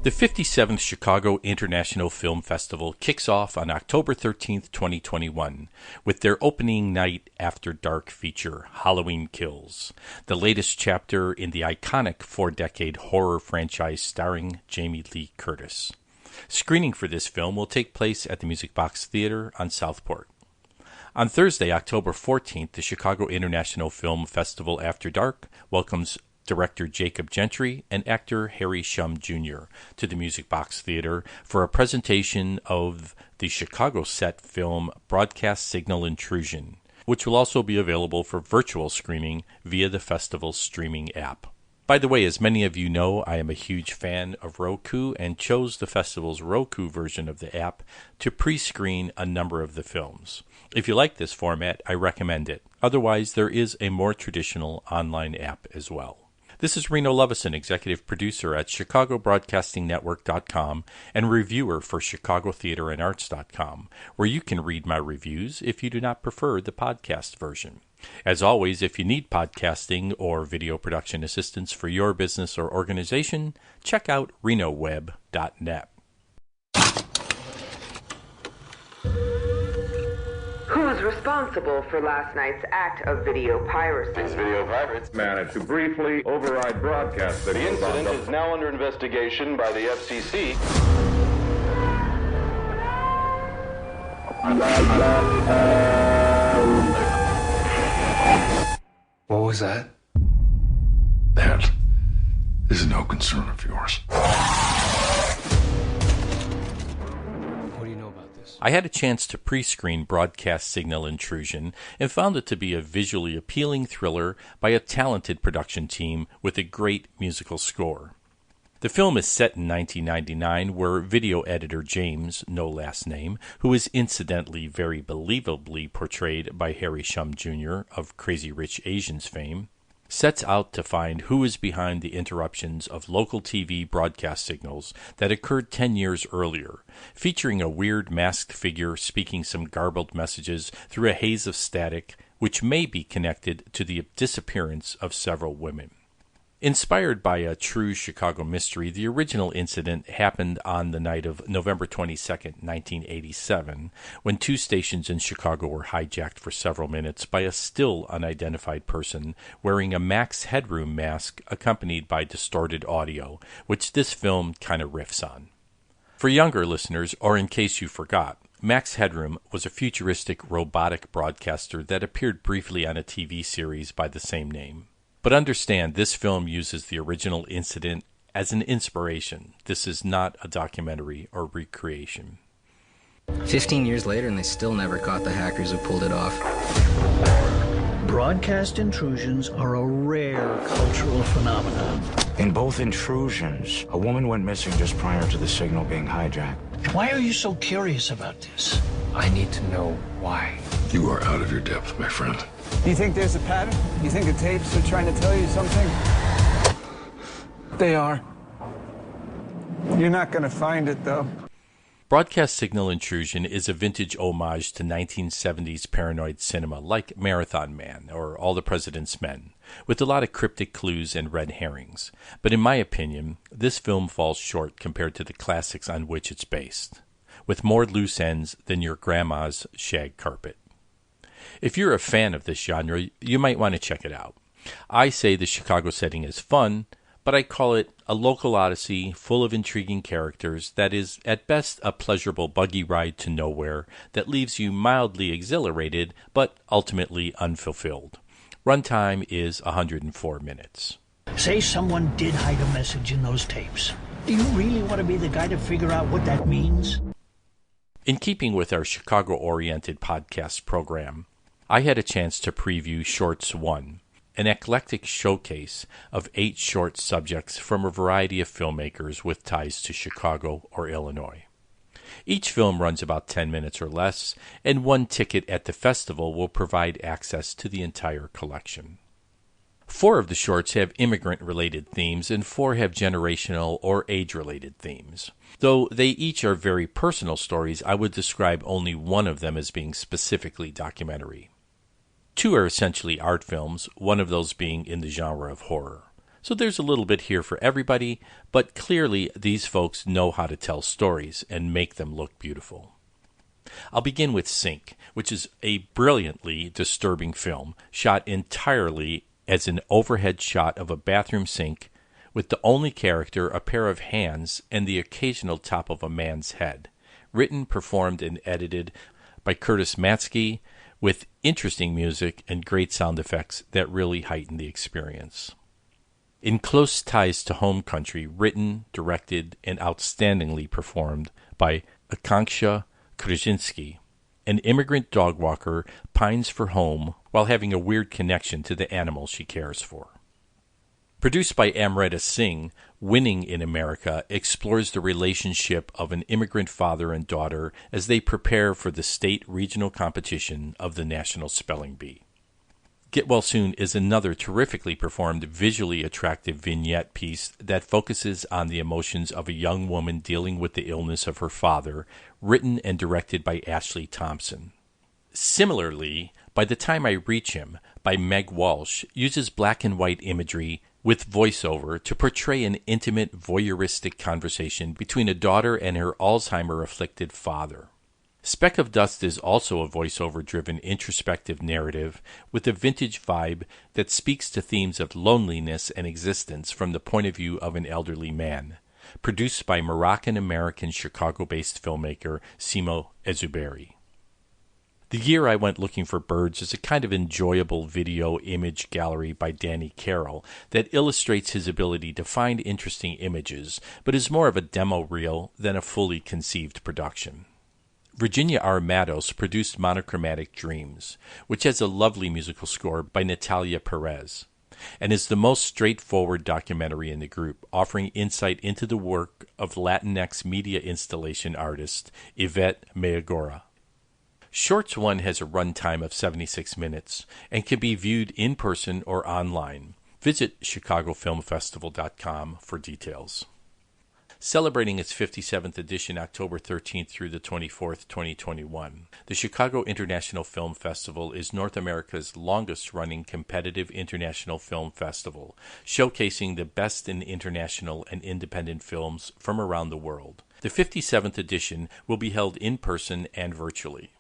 The 57th Chicago International Film Festival kicks off on October 13th, 2021, with their opening night After Dark feature, Halloween Kills, the latest chapter in the iconic four-decade horror franchise starring Jamie Lee Curtis. Screening for this film will take place at the Music Box Theater on Southport. On Thursday, October 14th, the Chicago International Film Festival After Dark welcomes director Jacob Gentry and actor Harry Shum Jr. to the Music Box Theater for a presentation of the Chicago set film Broadcast Signal Intrusion, which will also be available for virtual screening via the festival's streaming app. By the way, as many of you know, I am a huge fan of Roku and chose the festival's Roku version of the app to pre-screen a number of the films. If you like this format, I recommend it. Otherwise, there is a more traditional online app as well. This is Reno Levison, executive producer at ChicagoBroadcastingNetwork.com and reviewer for ChicagoTheaterAndArts.com, where you can read my reviews if you do not prefer the podcast version. As always, if you need podcasting or video production assistance for your business or organization, check out renoweb.net. Who's responsible for last night's act of video piracy? These video pirates managed to briefly override broadcast The signals. incident is now under investigation by the FCC. What was that? That is no concern of yours. What do you know about this? I had a chance to pre-screen Broadcast Signal Intrusion and found it to be a visually appealing thriller by a talented production team with a great musical score. The film is set in 1999, where video editor James, no last name, who is incidentally very believably portrayed by Harry Shum Jr. of Crazy Rich Asians fame, sets out to find who is behind the interruptions of local TV broadcast signals that occurred 10 years earlier, featuring a weird masked figure speaking some garbled messages through a haze of static, which may be connected to the disappearance of several women. Inspired by a true Chicago mystery, the original incident happened on the night of November 22, 1987, when two stations in Chicago were hijacked for several minutes by a still unidentified person wearing a Max Headroom mask accompanied by distorted audio, which this film kind of riffs on. For younger listeners, or in case you forgot, Max Headroom was a futuristic robotic broadcaster that appeared briefly on a TV series by the same name. But understand, this film uses the original incident as an inspiration. This is not a documentary or recreation. 15 years later, and they still never caught the hackers who pulled it off. Broadcast intrusions are a rare cultural phenomenon. In both intrusions, a woman went missing just prior to the signal being hijacked. Why are you so curious about this? I need to know why. You are out of your depth, my friend. You think there's a pattern? You think the tapes are trying to tell you something? They are. You're not going to find it, though. Broadcast Signal Intrusion is a vintage homage to 1970s paranoid cinema like Marathon Man or All the President's Men, with a lot of cryptic clues and red herrings. But in my opinion, this film falls short compared to the classics on which it's based, with more loose ends than your grandma's shag carpet. If you're a fan of this genre, you might want to check it out. I say the Chicago setting is fun, but I call it a local odyssey full of intriguing characters that is, at best, a pleasurable buggy ride to nowhere that leaves you mildly exhilarated, but ultimately unfulfilled. Runtime is 104 minutes. Say someone did hide a message in those tapes. Do you really want to be the guy to figure out what that means? In keeping with our Chicago-oriented podcast program, I had a chance to preview Shorts 1, an eclectic showcase of 8 short subjects from a variety of filmmakers with ties to Chicago or Illinois. Each film runs about 10 minutes or less, and one ticket at the festival will provide access to the entire collection. 4 of the shorts have immigrant-related themes, and 4 have generational or age-related themes. Though they each are very personal stories, I would describe only one of them as being specifically documentary. 2 are essentially art films, one of those being in the genre of horror. So there's a little bit here for everybody, but clearly these folks know how to tell stories and make them look beautiful. I'll begin with Sink, which is a brilliantly disturbing film shot entirely as an overhead shot of a bathroom sink with the only character a pair of hands and the occasional top of a man's head. Written, performed, and edited by Curtis Matzke, with interesting music and great sound effects that really heighten the experience. In Close Ties to Home Country, written, directed, and outstandingly performed by Akanksha Cruczynski, an immigrant dog walker pines for home while having a weird connection to the animals she cares for. Produced by Amrita Singh, Winning in America explores the relationship of an immigrant father and daughter as they prepare for the state regional competition of the National Spelling Bee. Get Well Soon is another terrifically performed, visually attractive vignette piece that focuses on the emotions of a young woman dealing with the illness of her father, written and directed by Ashley Thompson. Similarly, By the Time I Reach Him, by Meg Walsh, uses black and white imagery with voiceover to portray an intimate, voyeuristic conversation between a daughter and her Alzheimer-afflicted father. Speck of Dust is also a voiceover-driven introspective narrative with a vintage vibe that speaks to themes of loneliness and existence from the point of view of an elderly man. Produced by Moroccan-American Chicago-based filmmaker Simo Ezoubeiri. The Year I Went Looking for Birds is a kind of enjoyable video image gallery by Danny Carroll that illustrates his ability to find interesting images, but is more of a demo reel than a fully conceived production. Virginia R. Matos produced Monochromatic Dreams, which has a lovely musical score by Natalia Perez, and is the most straightforward documentary in the group, offering insight into the work of Latinx media installation artist Yvette Mayagora. Shorts 1 has a runtime of 76 minutes and can be viewed in person or online. Visit chicagofilmfestival.com for details. Celebrating its 57th edition October 13th through the 24th, 2021, the Chicago International Film Festival is North America's longest-running competitive international film festival, showcasing the best in international and independent films from around the world. The 57th edition will be held in person and virtually.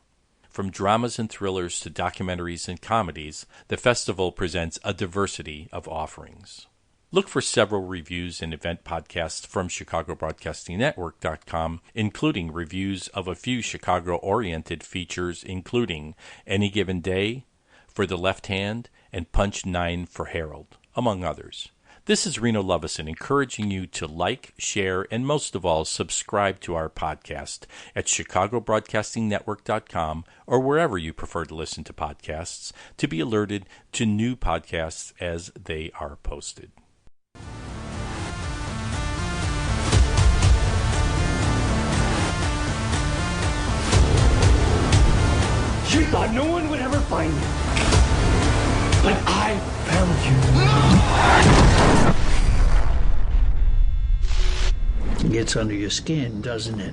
From dramas and thrillers to documentaries and comedies, the festival presents a diversity of offerings. Look for several reviews and event podcasts from ChicagoBroadcastingNetwork.com, including reviews of a few Chicago-oriented features, including Any Given Day, For the Left Hand, and Punch 9 for Harold, among others. This is Reno Lovison encouraging you to like, share, and most of all, subscribe to our podcast at ChicagoBroadcastingNetwork.com or wherever you prefer to listen to podcasts to be alerted to new podcasts as they are posted. You thought no one would ever find you. But I found you. It gets under your skin, doesn't it?